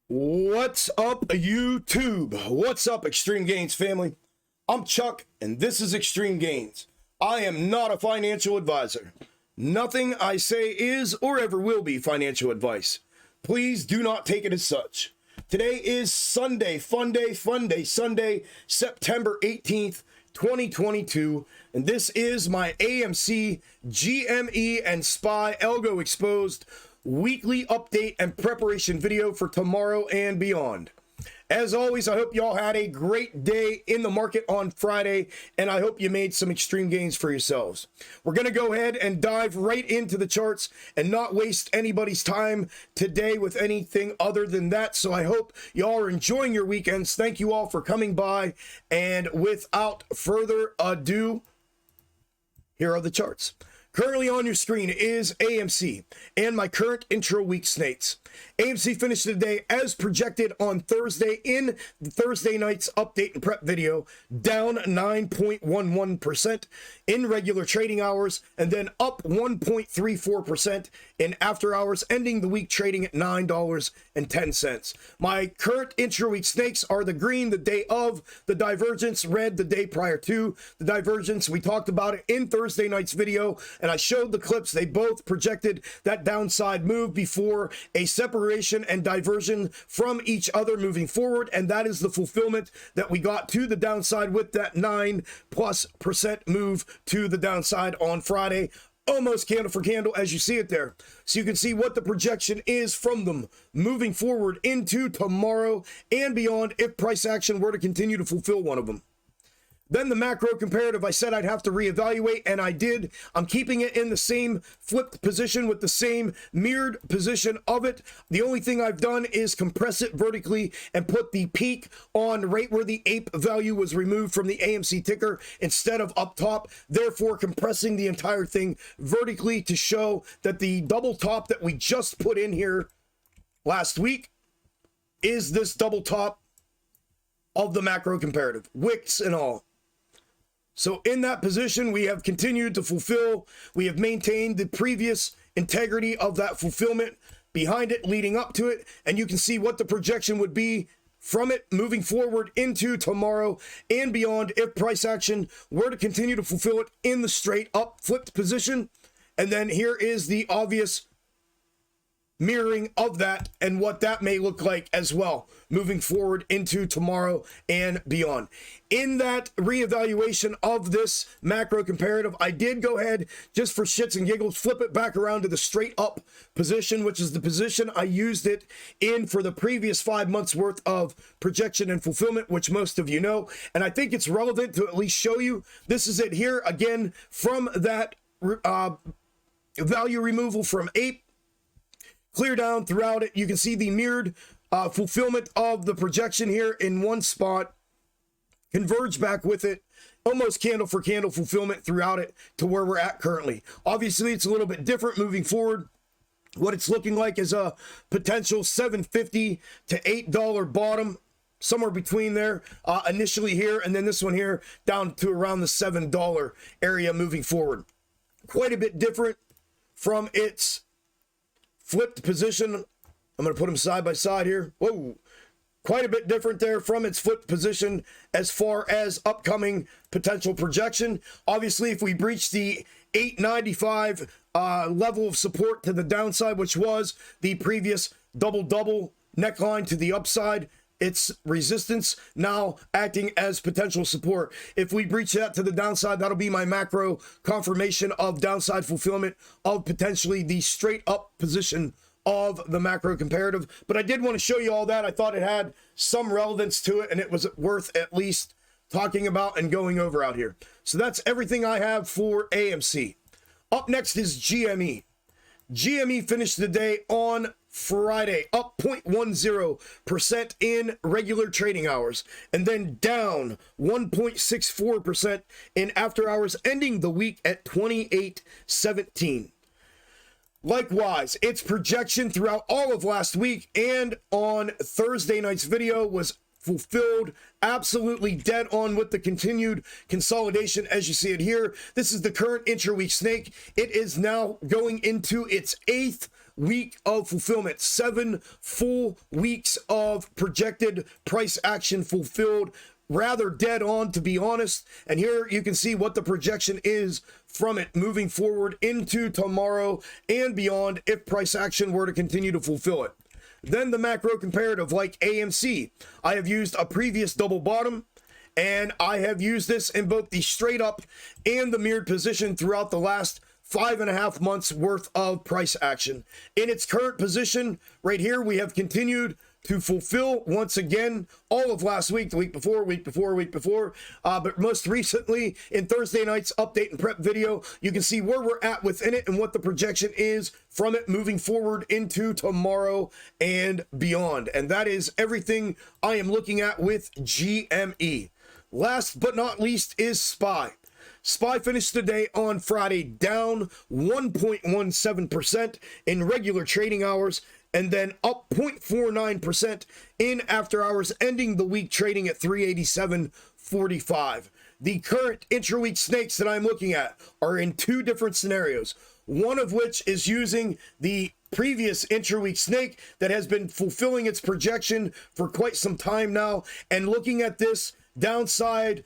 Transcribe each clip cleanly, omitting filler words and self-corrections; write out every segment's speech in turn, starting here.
What's up, YouTube? What's up, Extreme Gains family? I'm Chuck, and this is Extreme Gains. I am not a financial advisor. Nothing I say is or ever will be financial advice. Please do not take it as such. Today is Sunday, Sunday, September 18th, 2022, and this is my AMC, GME, and SPY Algo Exposed weekly update and preparation video for tomorrow and beyond. As always, I hope y'all had a great day in the market on Friday, and I hope you made some extreme gains for yourselves. We're going to go ahead and dive right into the charts and not waste anybody's time today with anything other than that. So I hope y'all are enjoying your weekends. Thank you all for coming by, and without further ado, here are the charts. Currently on your screen is AMC and my current intra-week snakes. AMC finished the day as projected on Thursday in the Thursday night's update and prep video, down 9.11% in regular trading hours, and then up 1.34% in after hours, ending the week trading at $9.10. My current intra-week snakes are the green the day of, the divergence red the day prior to. The divergence, we talked about it in Thursday night's video, and I showed the clips. They both projected that downside move before a separation and diversion from each other moving forward, and that is the fulfillment that we got to the downside with that 9+% move to the downside on Friday, almost candle for candle as you see it there. So you can see what the projection is from them moving forward into tomorrow and beyond if price action were to continue to fulfill one of them. Then the macro comparative, I said I'd have to reevaluate, and I did. I'm keeping it in the same flipped position with the same mirrored position of it. The only thing I've done is compress it vertically and put the peak on right where the ape value was removed from the AMC ticker instead of up top, therefore compressing the entire thing vertically to show that the double top that we just put in here last week is this double top of the macro comparative, wicks and all. So in that position, we have continued to fulfill. We have maintained the previous integrity of that fulfillment behind it, leading up to it. And you can see what the projection would be from it moving forward into tomorrow and beyond if price action were to continue to fulfill it in the straight up flipped position. And then here is the obvious mirroring of that and what that may look like as well moving forward into tomorrow and beyond. In that reevaluation of this macro comparative, I did go ahead, just for shits and giggles, flip it back around to the straight up position, which is the position I used it in for the previous 5 months worth of projection and fulfillment, which most of you know. And I think it's relevant to at least show you. This is it here again from that value removal from ape. Clear down throughout it. You can see the mirrored fulfillment of the projection here in one spot. Converge back with it. Almost candle for candle fulfillment throughout it to where we're at currently. Obviously, it's a little bit different moving forward. What it's looking like is a potential $7.50 to $8 bottom, somewhere between there initially here, and then this one here down to around the $7 area moving forward. Quite a bit different from its flipped position. I'm going to put them side by side here. Whoa, quite a bit different there from its flipped position as far as upcoming potential projection. Obviously, if we breach the 895 level of support to the downside, which was the previous double neckline to the upside, its resistance now acting as potential support. If we breach that to the downside, that'll be my macro confirmation of downside fulfillment of potentially the straight up position of the macro comparative. But I did want to show you all that. I thought it had some relevance to it, and it was worth at least talking about and going over out here. So that's everything I have for AMC. Up next is GME. GME finished the day on Friday, up 0.10% in regular trading hours, and then down 1.64% in after hours, ending the week at 28.17. Likewise, its projection throughout all of last week and on Thursday night's video was fulfilled, absolutely dead on with the continued consolidation as you see it here. This is the current intra-week snake. It is now going into its 8th week of fulfillment, 7 full weeks of projected price action fulfilled, rather dead on, to be honest. And here you can see what the projection is from it moving forward into tomorrow and beyond if price action were to continue to fulfill it. Then the macro comparative, like AMC, I have used a previous double bottom, and I have used this in both the straight up and the mirrored position throughout the last 5.5 months worth of price action. In its current position right here, we have continued to fulfill once again all of last week, the week before, but most recently in Thursday night's update and prep video, you can see where we're at within it and what the projection is from it moving forward into tomorrow and beyond. And that is everything I am looking at with GME. Last but not least is SPY. SPY finished the day on Friday down 1.17% in regular trading hours, and then up 0.49% in after hours, ending the week trading at 387.45. The current intra-week snakes that I'm looking at are in 2 different scenarios, one of which is using the previous intra-week snake that has been fulfilling its projection for quite some time now, and looking at this downside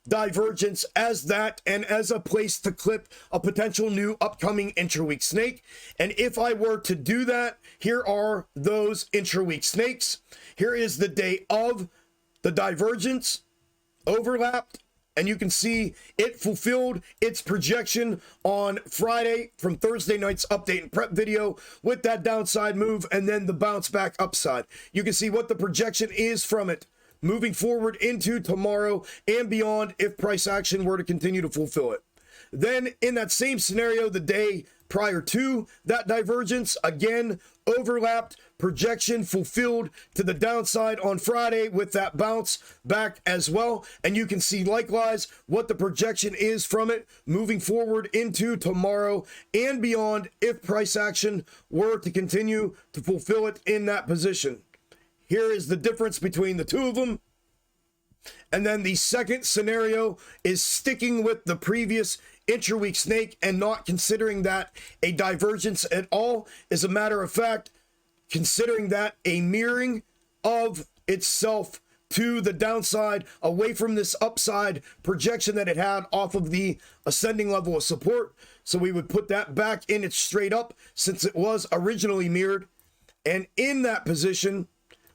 divergence as that and as a place to clip a potential new upcoming intra-week snake. And if I were to do that, here are those intra-week snakes. Here is the day of the divergence, overlapped, and you can see it fulfilled its projection on Friday from Thursday night's update and prep video with that downside move and then the bounce back upside. You can see what the projection is from it moving forward into tomorrow and beyond if price action were to continue to fulfill it. Then in that same scenario, the day prior to that divergence, again, overlapped, projection fulfilled to the downside on Friday with that bounce back as well. And you can see likewise what the projection is from it moving forward into tomorrow and beyond if price action were to continue to fulfill it in that position. Here is the difference between the 2 of them. And then the second scenario is sticking with the previous intra-week snake and not considering that a divergence at all. As a matter of fact, considering that a mirroring of itself to the downside away from this upside projection that it had off of the ascending level of support. So we would put that back in its straight up since it was originally mirrored. And in that position,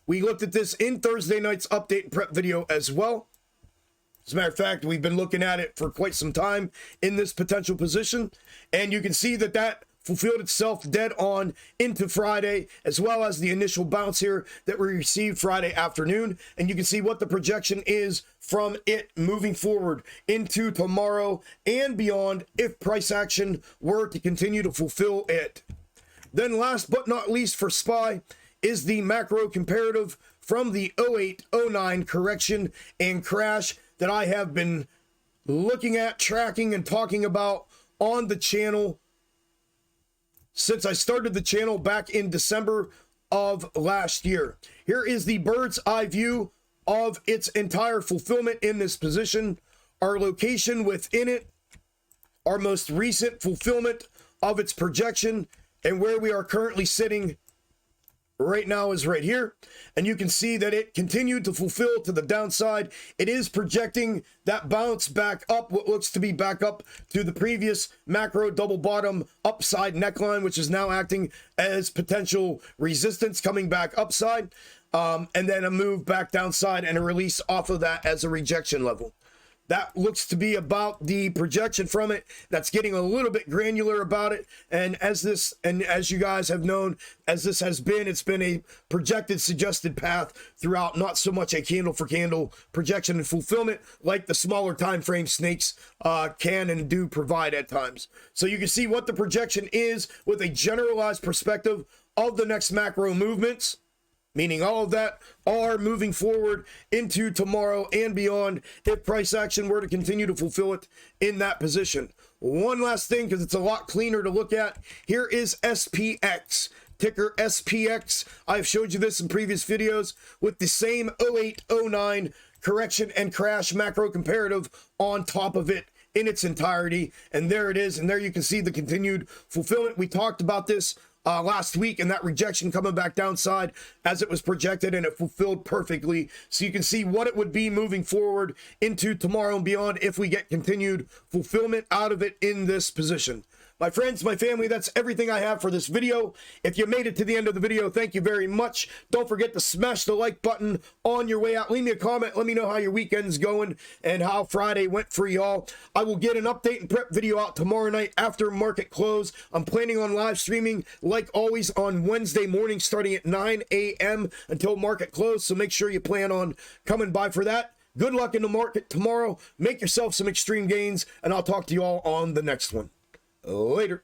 we looked at this in Thursday night's update and prep video as well. As a matter of fact, we've been looking at it for quite some time in this potential position. And you can see that that fulfilled itself dead on into Friday, as well as the initial bounce here that we received Friday afternoon. And you can see what the projection is from it moving forward into tomorrow and beyond if price action were to continue to fulfill it. Then last but not least for SPY is the macro comparative from the 08-09 correction and crash that I have been looking at, tracking, and talking about on the channel since I started the channel back in December of last year. Here is the bird's eye view of its entire fulfillment in this position, our location within it, our most recent fulfillment of its projection, and where we are currently sitting right now is right here. And you can see that it continued to fulfill to the downside. It is projecting that bounce back up, what looks to be back up to the previous macro double bottom upside neckline, which is now acting as potential resistance coming back upside, and then a move back downside and a release off of that as a rejection level. That looks to be about the projection from it. That's getting a little bit granular about it. And as you guys have known, as this has been, it's been a projected suggested path throughout, not so much a candle for candle projection and fulfillment like the smaller time frame snakes can and do provide at times. So you can see what the projection is with a generalized perspective of the next macro movements, meaning all of that are moving forward into tomorrow and beyond if price action were to continue to fulfill it in that position. One last thing, because it's a lot cleaner to look at. Here is SPX, ticker SPX. I've showed you this in previous videos with the same 08-09 correction and crash macro comparative on top of it in its entirety. And there it is. And there you can see the continued fulfillment. We talked about this last week, and that rejection coming back downside as it was projected, and it fulfilled perfectly. So you can see what it would be moving forward into tomorrow and beyond if we get continued fulfillment out of it in this position. My friends, my family, that's everything I have for this video. If you made it to the end of the video, thank you very much. Don't forget to smash the like button on your way out. Leave me a comment. Let me know how your weekend's going and how Friday went for y'all. I will get an update and prep video out tomorrow night after market close. I'm planning on live streaming, like always, on Wednesday morning starting at 9 a.m. until market close. So make sure you plan on coming by for that. Good luck in the market tomorrow. Make yourself some extreme gains, and I'll talk to you all on the next one. Later.